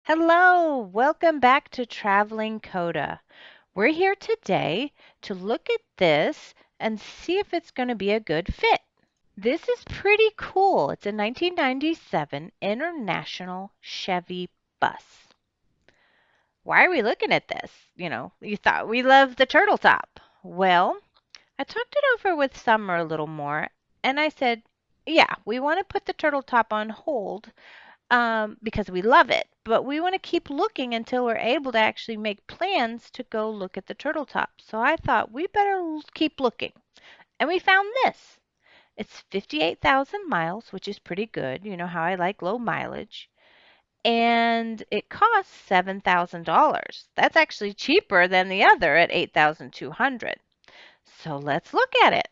Hello, welcome back to Traveling CODA. We're here today to look at this and see if it's going to be a good fit. This is pretty cool. It's a 1997 International Chevy bus. Why are we looking at this? You thought we loved the turtle top. Well, I talked it over with Summer a little more, and I said, yeah, we want to put the turtle top on hold because we love it, but we want to keep looking until we're able to actually make plans to go look at the turtle top. So I thought we better keep looking. And we found this. It's 58,000 miles, which is pretty good. You know how I like low mileage. And it costs $7,000. That's actually cheaper than the other at 8,200. So let's look at it.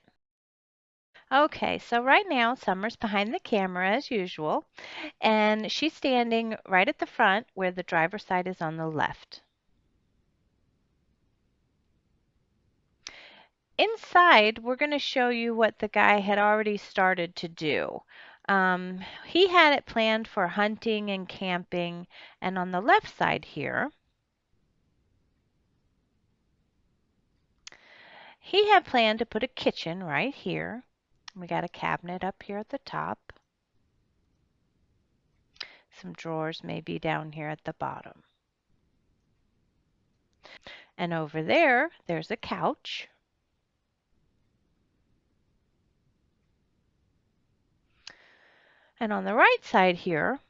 Okay, so right now Summer's behind the camera as usual. And she's standing right at the front where the driver's side is on the left. Inside, we're going to show you what the guy had already started to do. He had it planned for hunting and camping, and on the left side here, he had planned to put a kitchen right here. We got a cabinet up here at the top, some drawers maybe down here at the bottom. And over there, there's a couch. And on the right side here,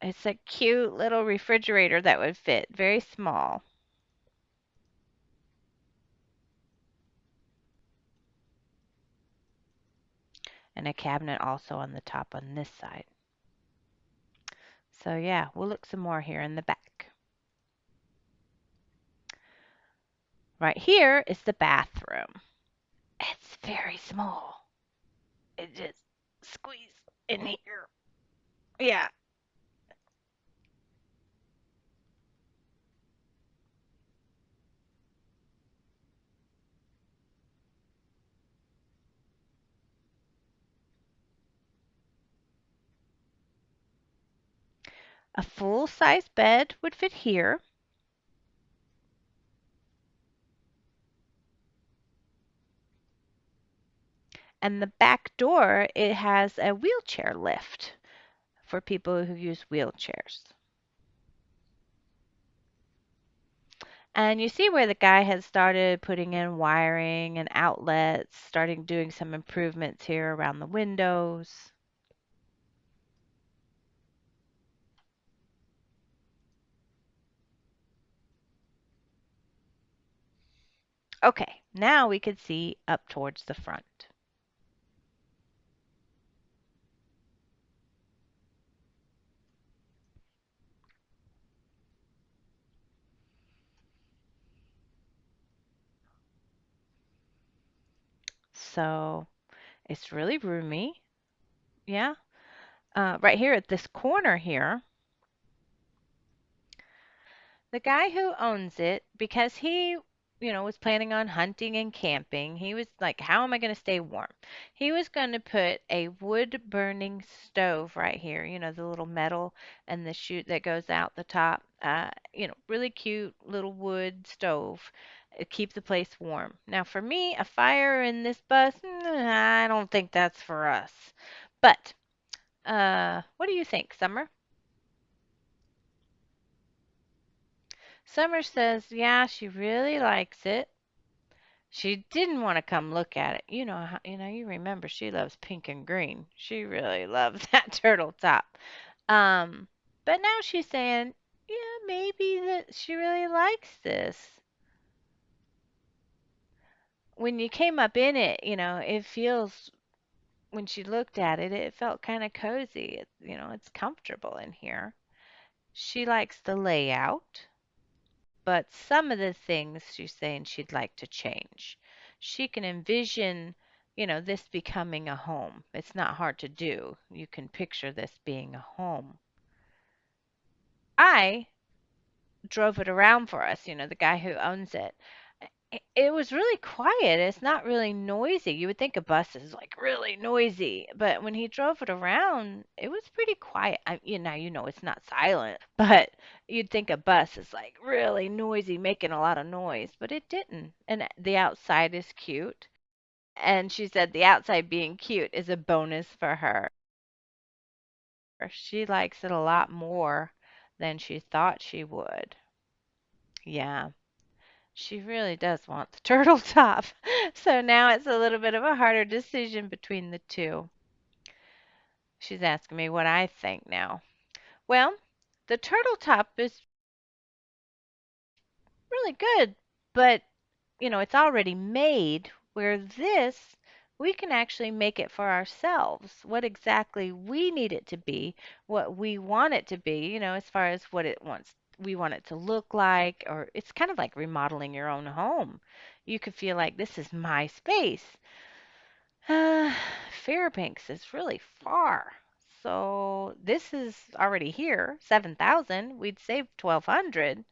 it's a cute little refrigerator that would fit, very small. And a cabinet also on the top on this side. So yeah, we'll look some more here in the back. Right here is the bathroom. It's very small. It just squeeze in here. Yeah. A full-size bed would fit here. And the back door, it has a wheelchair lift for people who use wheelchairs. And you see where the guy has started putting in wiring and outlets, starting doing some improvements here around the windows. Okay, now we can see up towards the front. So it's really roomy. Yeah. Right here at this corner here, the guy who owns it, because he was planning on hunting and camping, he was like, how am I going to stay warm? He was going to put a wood burning stove right here, the little metal and the chute that goes out the top. Really cute little wood stove. Keep the place warm. Now, for me, a fire in this bus, I don't think that's for us. But, what do you think, Summer? Summer says, yeah, she really likes it. She didn't want to come look at it. You remember she loves pink and green. She really loves that turtle top. Um, but now she's saying, yeah, maybe that she really likes this. When you came up in it, it feels when she looked at it, it felt kind of cozy. It's comfortable in here. She likes the layout. But some of the things she's saying she'd like to change. She can envision, this becoming a home. It's not hard to do. You can picture this being a home. I drove it around for us, the guy who owns it. It was really quiet. It's not really noisy. You would think a bus is like really noisy, but when he drove it around, it was pretty quiet. Now it's not silent, but you'd think a bus is like really noisy, making a lot of noise, but it didn't. And the outside is cute. And she said the outside being cute is a bonus for her. She likes it a lot more than she thought she would. Yeah. She really does want the turtle top. So now it's a little bit of a harder decision between the two. She's asking me what I think now. Well, the turtle top is really good, but it's already made, where this, we can actually make it for ourselves. What exactly we need it to be, what we want it to be, as far as what it wants, we want it to look like, or it's kind of like remodeling your own home. You could feel like this is my space. Uh, Fairbanks is really far. So this is already here, 7,000. We'd save 1,200.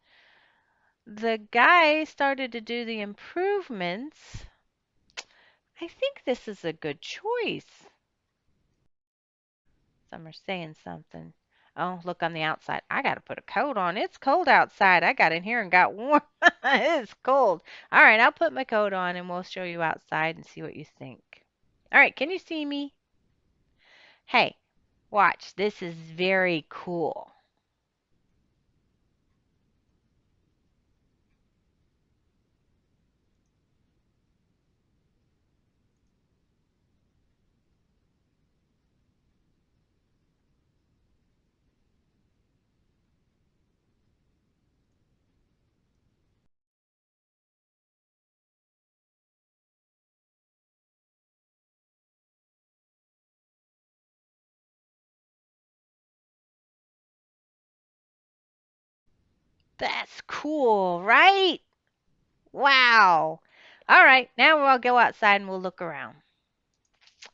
The guy started to do the improvements. I think this is a good choice. Some are saying something. Oh, look on the outside. I got to put a coat on. It's cold outside. I got in here and got warm. It's cold. All right, I'll put my coat on and we'll show you outside and see what you think. All right, can you see me? Hey, watch. This is very cool. That's cool, right? Wow. All right, now we'll go outside and we'll look around.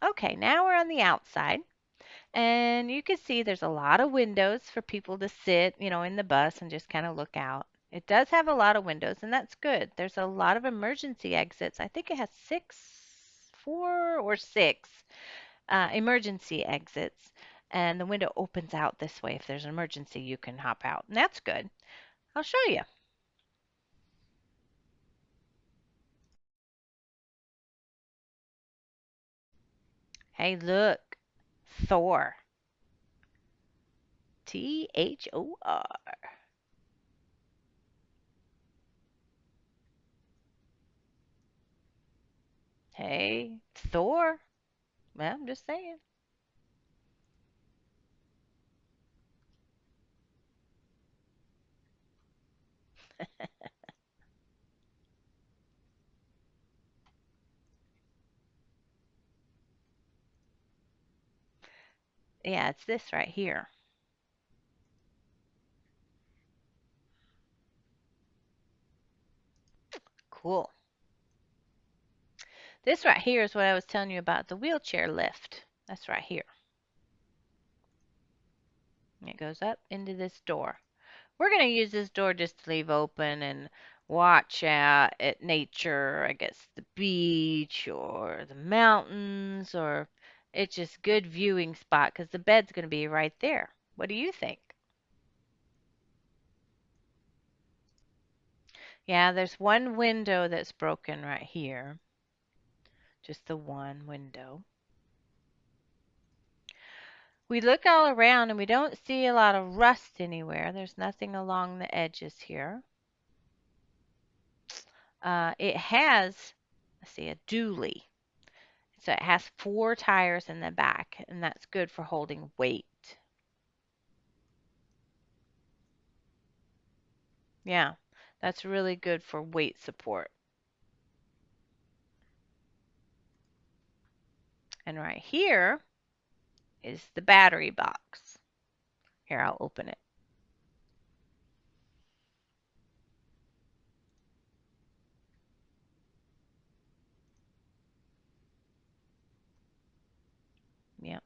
Okay, now we're on the outside. And you can see there's a lot of windows for people to sit, in the bus and just kind of look out. It does have a lot of windows, and that's good. There's a lot of emergency exits. I think it has four or six emergency exits. And the window opens out this way. If there's an emergency, you can hop out. And that's good. I'll show you. Hey, look. Thor. Thor. Hey, Thor. Well, I'm just saying. Yeah, it's this right here. Cool. This right here is what I was telling you about, the wheelchair lift. That's right here. It goes up into this door. We're going to use this door just to leave open and watch out at nature, I guess the beach or the mountains, or it's just good viewing spot because the bed's going to be right there. What do you think? Yeah, there's one window that's broken right here. Just the one window. We look all around and we don't see a lot of rust anywhere. There's nothing along the edges here. It has, let's see, a dually. So it has four tires in the back, and that's good for holding weight. Yeah, that's really good for weight support. And right here is the battery box. Here, I'll open it. Yeah.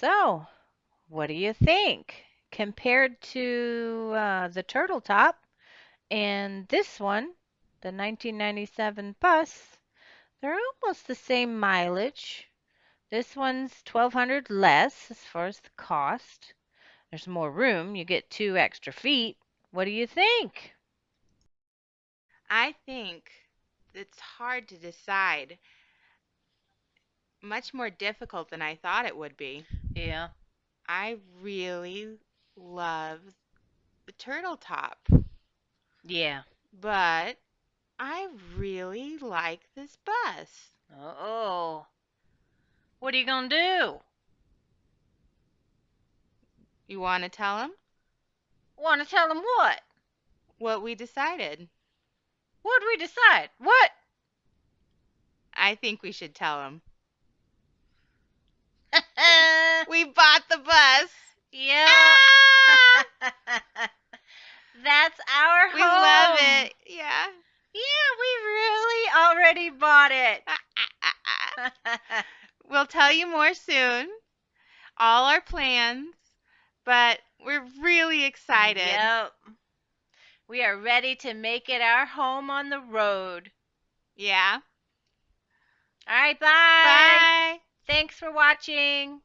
So, what do you think? Compared to the turtle top and this one, the 1997 bus, they're almost the same mileage. This one's 1,200 less as far as the cost. There's more room. You get 2 extra feet. What do you think? I think it's hard to decide. Much more difficult than I thought it would be. Yeah. I really love the turtle top, Yeah. but I really like this bus. Oh. What are you going to do? You want to tell him Want to tell them what? what we decided? What'd we decide? What? I think we should tell him. We bought the bus. Yeah. Ah! That's our We love home. it. Yeah. Yeah, we really already bought it. Ah, ah, ah, ah. We'll tell you more soon. All our plans, but we're really excited. Yep. We are ready to make it our home on the road. Yeah. All right, bye. Bye. Thanks for watching.